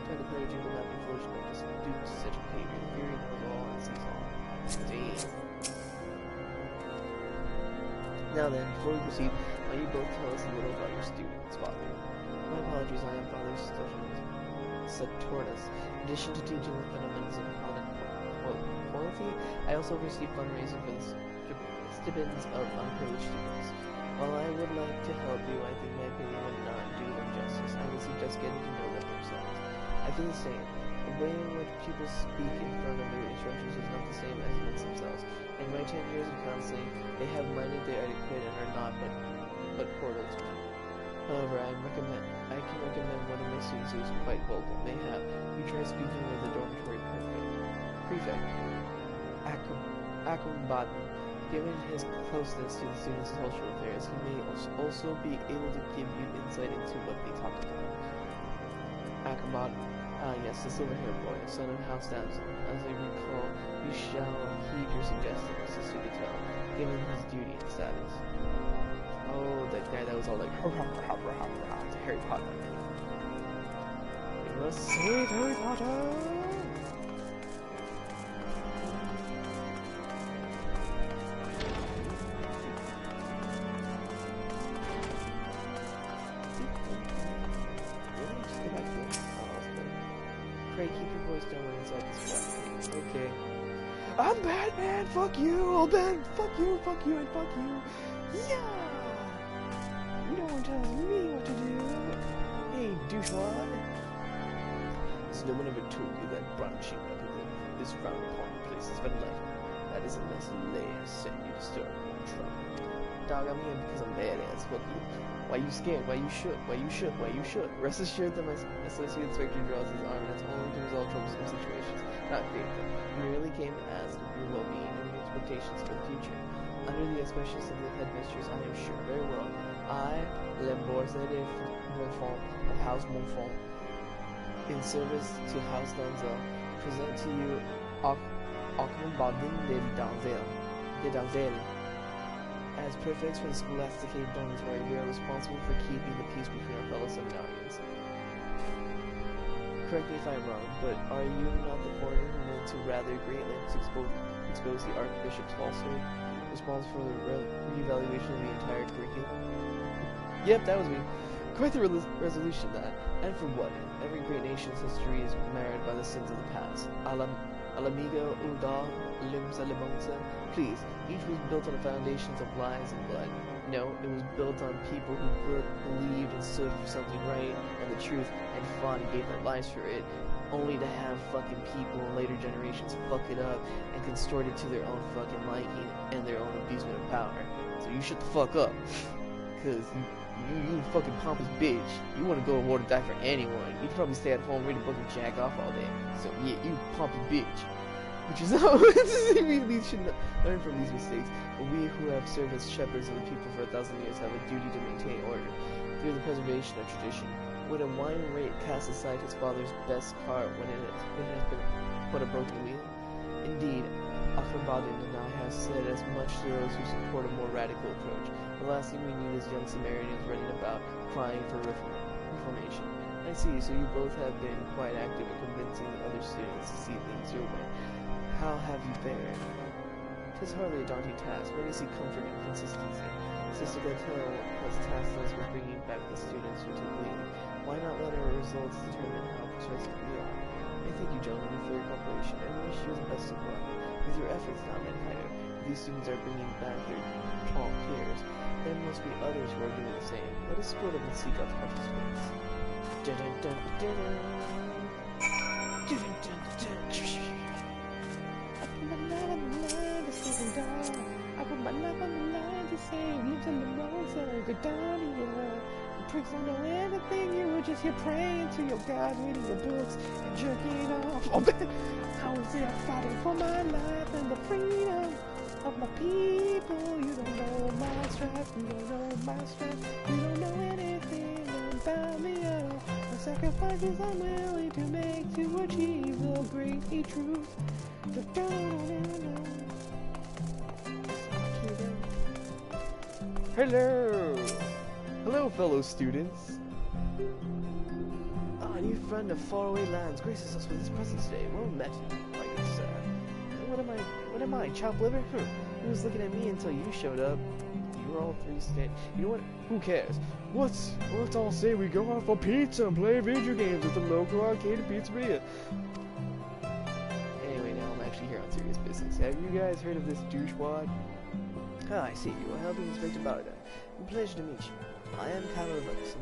Try to play a dude without being foolish enough to stoop to such behavior. The fury knows all and sees all. Damn. Now then, before we proceed, why don't you both tell us a little about your student's father? My apologies, I am Father Saturnus. In addition to teaching the fundamentals of polity, I also receive fundraising for the stipends of unprivileged students. While I would like to help you, I think my opinion would not do them justice. I would suggest getting to know them themselves. I feel the same. The way in which people speak in front of their instructors is not the same as amongst themselves. In my 10 years of counseling, they have minded their etiquette and are not but cordial to me. However, I can recommend one of my students who is quite vocal. Mayhap you try speaking with the dormitory prefect, Acrombaton. Given his closeness to the students' cultural affairs, he may also be able to give you insight into what they talk about. Acrombaton. Yes, the silver-haired boy, son of House Damsel. As I recall, you shall heed your suggestions, Sister Gatell, given his duty and status. Oh, that guy that was all like, Harry Potter. You must save Harry Potter! Pray keep your voice down when inside this flat. Okay. I'm Batman! Fuck you! I'll ban! Fuck you, and fuck you! Yeah! No one tells me what to do! Hey, douchewad! Has no one ever told you that branching out of this round upon place is very life? That is unless Leia sent you to stir up more trouble. Dog, I'm here because I'm badass. Fuck you. Why you scared? Why you shook? Why you shook? Why you shook? Rest assured that my associate inspector draws his arm, and it's only to resolve troublesome situations, not create them. We merely came to ask of your well-being and your expectations for the future. Under the auspices of the headmistress, I am sure very well. I, Lemborse de Montfort of House Montfort, in service to House Danzel, present to you Acrombaton de Danzel. As prefects for the scholastic dormitory, we are responsible for keeping the peace between our fellow seminarians. Correct me if I'm wrong, but are you not the foreigner who went to rather great lengths to expose the Archbishop's falsehood, responsible for the re-evaluation of the entire curriculum? Yep, that was me. Quite the resolution, that. And for what? Every great nation's history is marred by the sins of the past. Alamigo, Ulda, Limsa. Please, each was built on the foundations of lies and blood. No, it was built on people who believed and stood for something right and the truth and fought and gave their lives for it, only to have fucking people in later generations fuck it up and constort it to their own fucking liking and their own abusement of power. So you shut the fuck up. Cause you fucking pompous bitch. You wanna go to war to die for anyone. You'd probably stay at home, read a book, and jack off all day. So yeah, you pompous bitch. Which is how we should learn from these mistakes. But we who have served as shepherds of the people for 1,000 years have a duty to maintain order through the preservation of tradition. Would a wine rate cast aside his father's best cart when it has been but a broken wheel? Indeed, Acrombaton and I have said as much to those who support a more radical approach. The last thing we need is young Samaritans running about crying for reformation. I see, so you both have been quite active in convincing the other students to see things your way. How have you fared? 'Tis hardly a daunting task, but I see comfort and consistency. Sister Gatell has tasked us with bringing back the students who took leave. Why not let our results determine how persuasive we are? I thank you, gentlemen, for your cooperation, and wish you the best of luck. With your efforts now, then, Haggard, these students are bringing back their tall peers. There must be others who are doing the same. Let us split up and seek out the participants. Dun dun dun dun dun. Dun dun dun dun. I put my life on the line to save and die. I put my life on the line to save. Lives in the bones of Gardania. The pricks don't know anything. You were just here praying to your God, reading your books and jerking off. Oh man, how is it fighting for my life and the freedom of my people? You don't know my strength. You don't know my strength. You don't know anything about me at all. The sacrifices I'm willing to make to achieve the great truth. Hello! Hello, fellow students. friend of faraway lands, graces us with his presence today. Well met, my good sir. What am I, chopped liver? Who was looking at me until you showed up? You were all three You know what? Who cares? Let's all say we go out for pizza and play video games at the local arcade and pizzeria. Anyway, now I'm actually here on serious business. Have you guys heard of this douchewad? Ah, I see you. I help you, Inspector Barda. Pleasure to meet you. I am Calavers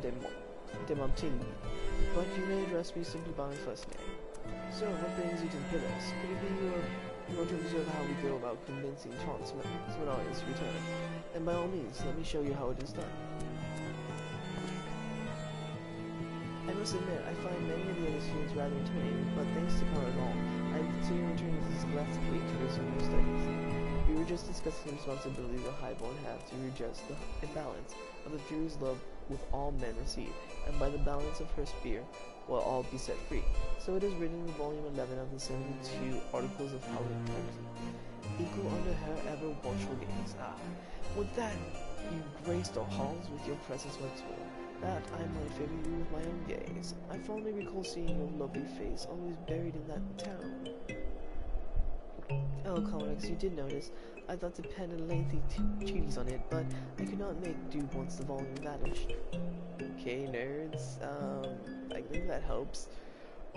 de Montigny, but you may address me simply by my first name. So, what brings you to the pillars? Could it be you want to observe how we go about convincing taunts Seminarians to return? And by all means, let me show you how it is done. I must admit, I find many of the other students rather intimidating, but thanks to Caragol, I am considering returning to this left week to resume your studies. We were just discussing the responsibility the Highborn have to redress the imbalance of the Fury's love with all men receive, and by the balance of her spear, will all be set free. So it is written in volume 11 of the 72 Articles of Paladin Council. Equal under her ever watchful gaze. Ah, would that you graced our halls with your presence once more, that I might favor you with my own gaze. I fondly recall seeing your lovely face always buried in that town. Oh, Comics, you did notice. I thought to pen a lengthy treatise on it, but I could not make do once the volume vanished. Okay, nerds, I think that helps.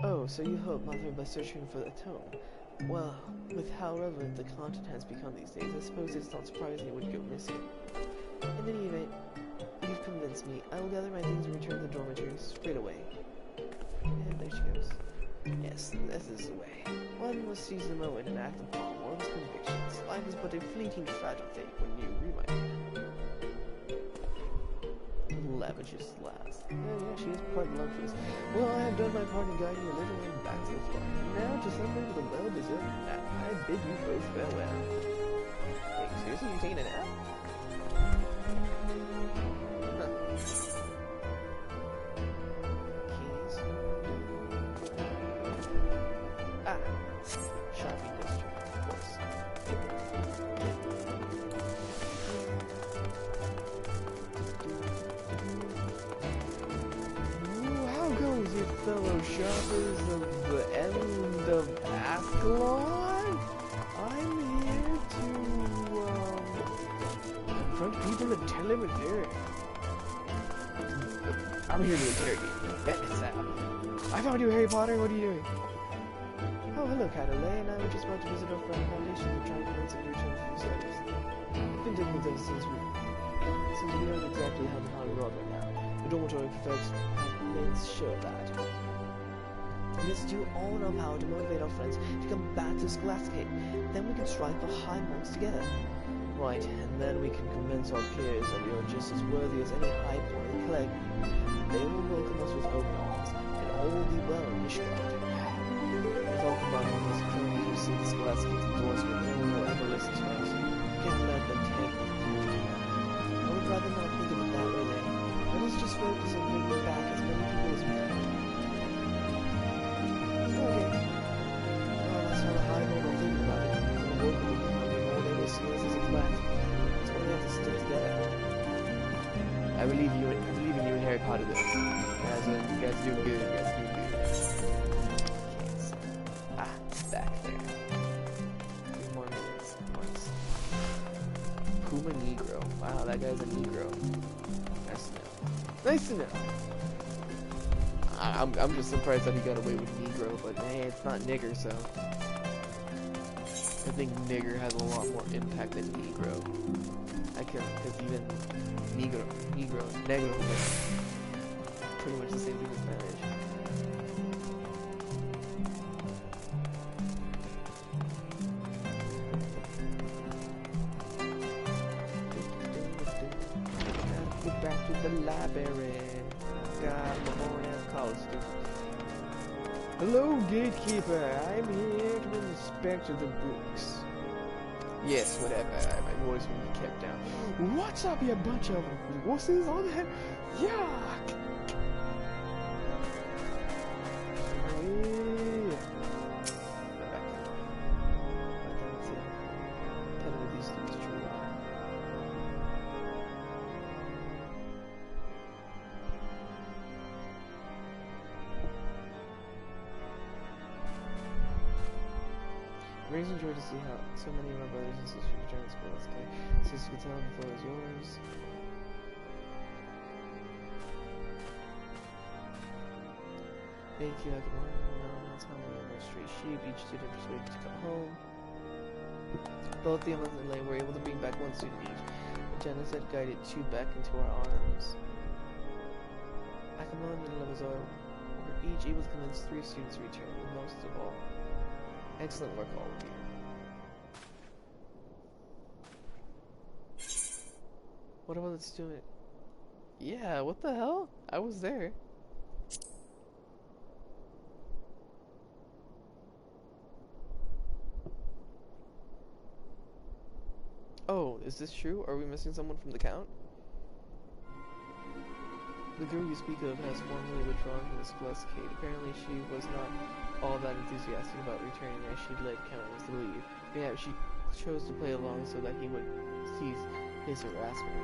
Oh, so you hope nothing by searching for the tome. Well, with how relevant the content has become these days, I suppose it's not surprising it would go missing. In any event, you've convinced me. I will gather my things and return to the dormitories straight away. And there she goes. Yes, this is the way. One must seize the moment and act upon one's convictions. Life is but a fleeting fragile thing when you remind lavishes last. Yeah, she is quite voluptuous. Well, I have done my part in guiding your little one back to the floor. Now to celebrate with a well-deserved nap. I bid you both farewell. Wait, seriously, you taking a nap? Keys. Ah, shopping district, of course. How goes it, fellow shoppers of the end of Ascalon? I'm here to, confront people and tell them what they're... I'm here to interrogate you. That is out. I found you, Harry Potter. What are you doing? Oh, hello, Catalay, and I was just about to visit our friend Foundation to try and convince him to return to the service. I've been digging with us since we know exactly how the power world right now. The dormitory folks remains sure of that. We must do all in our power to motivate our friends to come back to Scholasticate. Then we can strive for high marks together. Right, and then we can convince our peers that we are just as worthy as any high point in Clegg. They will welcome us with open arms, and all will be well in Mishgard. If all combined with us currently receive the Scholasticate endorsement, no one will ever listen to us. We can't let them take the future. I would rather not think of it that way, then. Let us just focus on bringing back as many people as we can. Okay. Well, that's how the high road are thinking about it. The work will be all they will see us as a flat. That's why we have to stick together. I believe in you and Harry Potter, though. You guys do good. Back there. 2 more minutes. Puma Negro. Wow, that guy's a Negro. Nice to know. I'm just surprised that he got away with Negro, but hey, it's not nigger, so I think nigger has a lot more impact than Negro. Because even negro is pretty much the same thing in Spanish. Back to the library. God, Memorial College student. Hello, gatekeeper. I'm here to inspect the books. Yes, whatever. My voice will be kept down. What's up, you bunch of wusses on that? Yuck! Brings me joy to see how so many of my brothers and sisters return to school. That's okay. Sister could tell the floor is yours. Thank you, I could that's how many of our stray sheep. Each student persuaded to come home. Both the Emma and Lay were able to bring back one student each. Janice had guided two back into our arms. Akamon and Lemazar were each able to convince 3 students to return, most of all. Excellent work, all of you. What about the student? Yeah, what the hell? I was there. Oh, is this true? Are we missing someone from the count? The girl you speak of has formally withdrawn from the school escapade. Apparently she was not all that enthusiastic about returning as she'd led Countess to leave. Perhaps she chose to play along so that he would cease his harassment.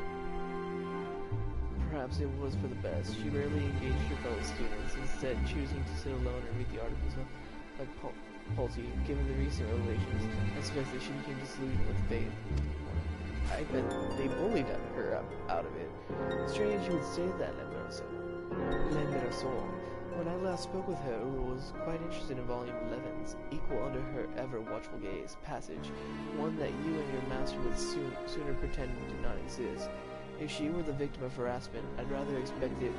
Perhaps it was for the best. She rarely engaged her fellow students, instead choosing to sit alone and read the articles like Polty. Given the recent revelations, I suspect that she became disillusioned with faith. I bet they bullied her out of it. Strange you would say that, Lemmerasol. When I last spoke with her, Uru was quite interested in Volume 11's equal under her ever-watchful gaze passage, one that you and your master would sooner pretend did not exist. If she were the victim of harassment, I'd rather expect it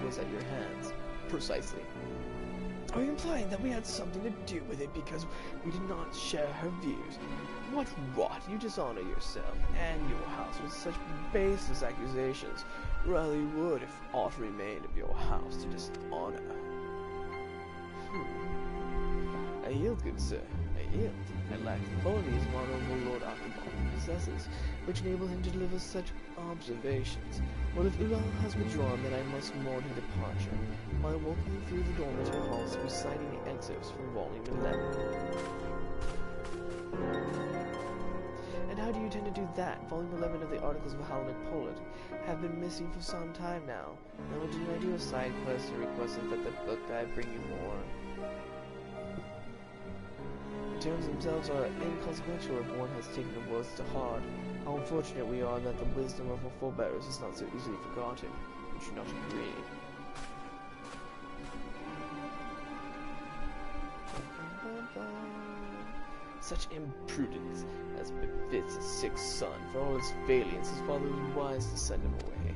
was at your hands. Precisely. Are you implying that we had something to do with it because we did not share her views? What rot! You dishonor yourself and your house with such baseless accusations. Rather you would if aught remained of your house to dishonor. I yield, good sir. I yield. I lack the qualities of Honorable Lord Akabon possesses, which enable him to deliver such observations. Well, if Ulal has withdrawn, then I must mourn her departure, while walking through the dormitory halls reciting the excerpts from Volume 11. And how do you intend to do that? Volume 11 of the Articles of Hellenic Poland have been missing for some time now. Now, didn't I do a side quest and requested that the book guy bring you more? The terms themselves are inconsequential if one has taken the words to heart. How unfortunate we are that the wisdom of our forebears is not so easily forgotten. Would you not agree? Such imprudence as befits a sick son. For all his failings, his father was wise to send him away.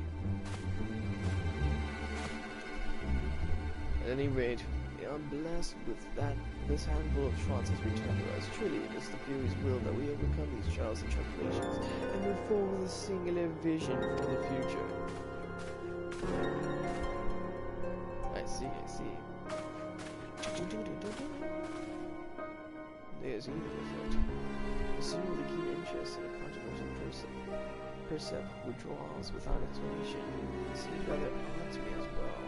At any rate, we are blessed with this handful of shots has returned to us. Truly, it is the Fury's will that we overcome these trials and tribulations and move forward with a singular vision for the future. I see. There's even effect. Assume with a keen interest in a controversial person. Percept withdrawals without explanation. It seems rather odd to me as well.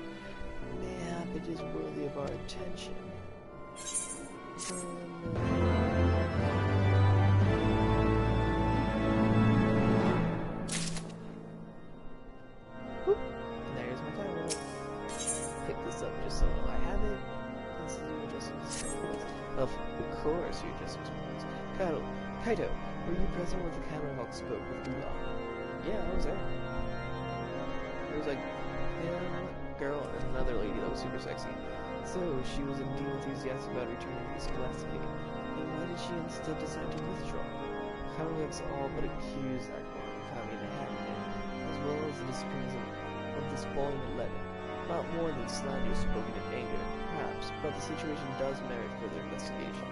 Mayhap it is worthy of our attention. Whoop. And there's my timer. Pick this up just so I have it. Consider adjusting this sequence. Of course you adjust this sequence. Kaito, were you present when the Camera spoke with Ula? Yeah, I was there. There was like him, girl, and another lady that was super sexy. So, she was indeed enthusiastic about returning to the Scholastic. And why did she instead decide to withdraw? Comics all but accused that Kami of having it, as well as the disappearance of this volume 11. Not more than slander spoken in anger, perhaps, but the situation does merit further investigation.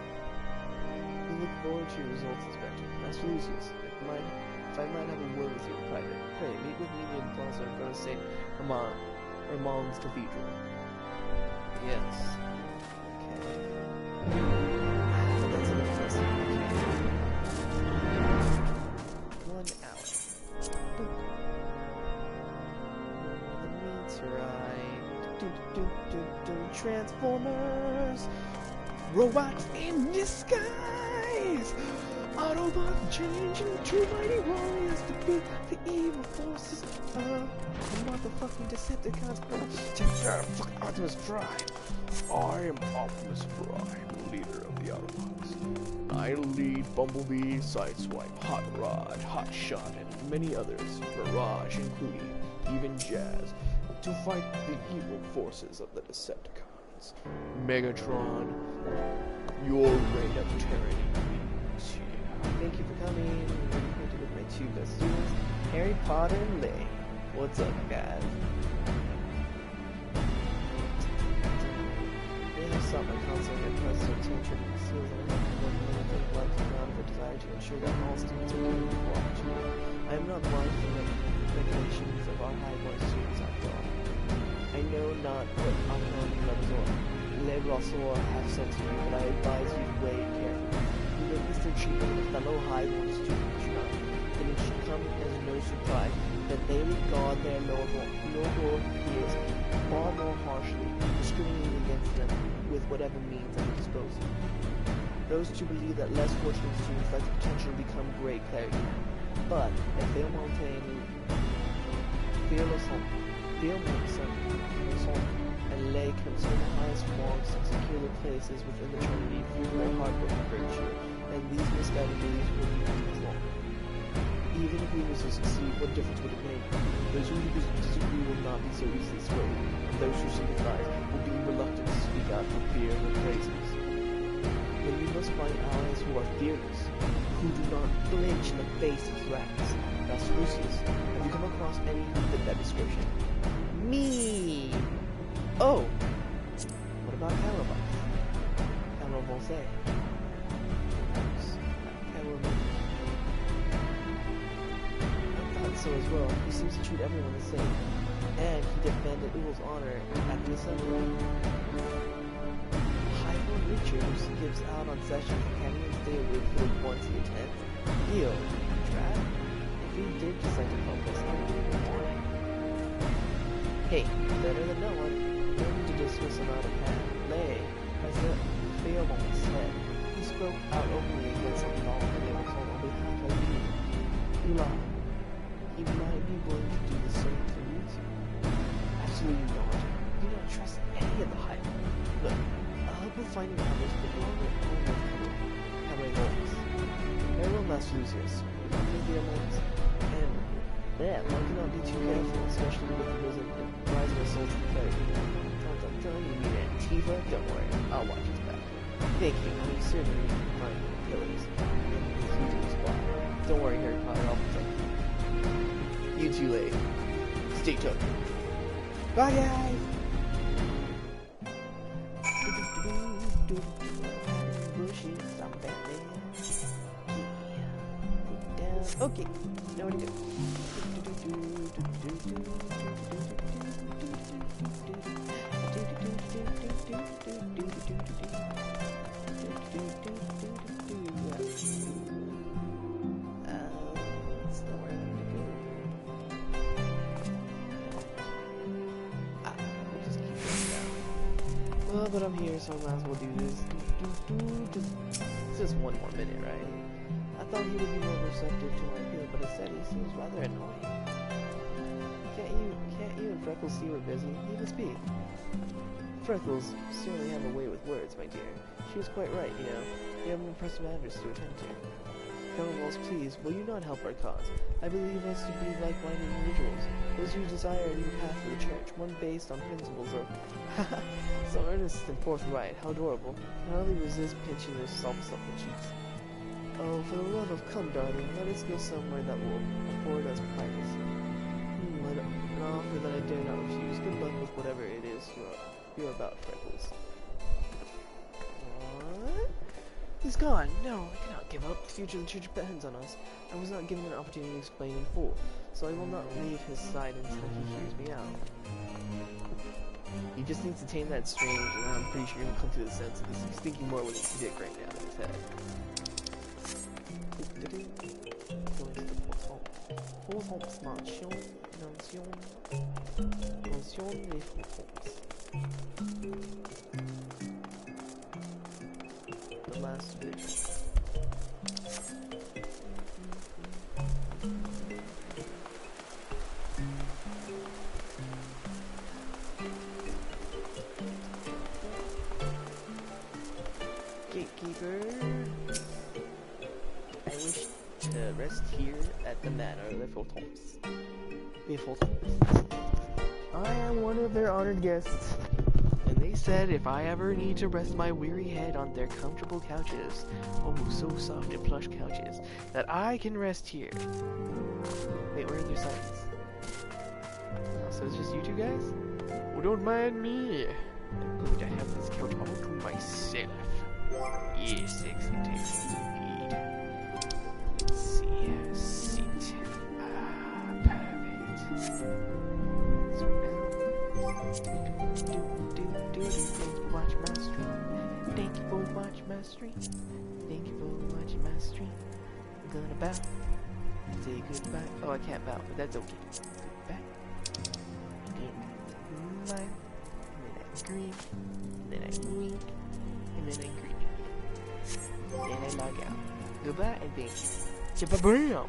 We look forward to your results, Inspector. Master Lucius, if I might have a word with you in private, pray meet with me in Plaza in front of St. Herman's Cathedral. Yes. Okay. That's an interesting thing. 1 hour. Boop. Meteorite. Transformers. Robots in disguise. Autobots changing to mighty warriors to beat the evil forces of the motherfucking Decepticons. Fucking Optimus Prime. I am Optimus Prime, leader of the Autobots. I lead Bumblebee, Sideswipe, Hot Rod, Hot Shot, and many others, Mirage including, even Jazz, to fight the evil forces of the Decepticons. Megatron, your reign of tyranny begins here. Thank you for coming. I'm acquainted with my two best students, Harry Potter and Lay. What's up, guys? They have sought my counsel and impressed their attention and seals on a one minute of life and out of a desire to ensure that all students are given equal opportunity. I am not blind to the regulations of our high-born students after all. I know not what autonomy levels or Le Rossor have said to you, but I advise you to weigh it carefully. You witness their treatment of a fellow high-born student, Juno, then it should come as no surprise that they regard their lower peers far more harshly, discriminating against them with whatever means at their disposal. Those who believe that less fortunate students have the potential to become great clerics, but if they maintain and lay can obtain the highest marks and secure their places within the Trinity through their hard work and virtue, and these misguided beliefs will be wrong. Even if we were to succeed, what difference would it make? Those who disagree will not be so easily swayed, and those who sympathize will be reluctant to speak out for fear of their praises. Then you must find allies who are fearless, who do not flinch in the face of threats. That's Lucius. Have you come across any who fit that description? Me! Oh! What about Calibus? Calibus? So as well, he seems to treat everyone the same, and he defended Ull's honor at the assembly. Highborn Richard gives out on sessions and can't even stay awake for the ones he attends. Theo, Trap, if he did decide to help us, I wouldn't even want it. Hey, better than no one. No need to dismiss him out of hand. Lay, as the Theo moment said, he spoke out openly against the law and they were called on behalf of you. Ula. He might be willing to do the same for you. Absolutely not. You don't trust any of the hype. Look, I'll help with finding others, but you're on your own with Cabaret Wolves. Farewell, Master Lucius. Remember the Amons? And yeah, one cannot be too careful, especially with the rising assaults of the cleric. I'm telling you, mean Antifa? Don't worry, I'll watch his back. Thank you, I'm certain you can find the killers. Don't worry, Harry Potter, I'll protect you. You too late. Stay tuned. Bye, guys! Okay, now what do you do? Well, but I'm here, so I might as well do this. It's just one more minute, right? I thought he would be more receptive to my appeal, but instead he seems rather annoying. Can't you and Freckles see we're busy? You can speak. Freckles certainly have a way with words, my dear. She was quite right, you know. You have impressive matters to attend to. Colonel Walls, please, will you not help our cause? I believe us to be like-minded individuals, those who desire a new path for the church, one based on principles of... so earnest and forthright, how adorable. Can hardly resist pinching their soft-supple cheeks. Oh, for the love of come, darling, let us go somewhere that will afford us privacy. An offer that I dare not refuse. Good luck with whatever it is you're about, Freckles. What? He's gone. No, I cannot give up. The future of the church depends on us. I was not given an opportunity to explain in full, so I will not leave his side until he hears me out. He just needs to tame that strange, and I'm pretty sure he'll come to the sense of this. He's thinking more with his dick right now in his head. The last video. Gatekeeper. the man or the FF14s. The FF14. I am one of their honored guests. And they said if I ever need to rest my weary head on their comfortable couches, oh so soft and plush couches, that I can rest here. Wait, where are their signs? Oh, so it's just you two guys? Well, don't mind me. I'm going to have this couch all to myself. Yes, excellent, indeed. Let's see, sit. Perfect. So now, thanks for watching my stream. Thank you for watching my stream. Thank you for watching my stream. I'm gonna bow. Say goodbye. Oh, I can't bow, but that's okay. Goodbye. Goodbye. Green, and then I wink, and then I green again. Then I log out. Goodbye and thank you. Cha-ba-boom!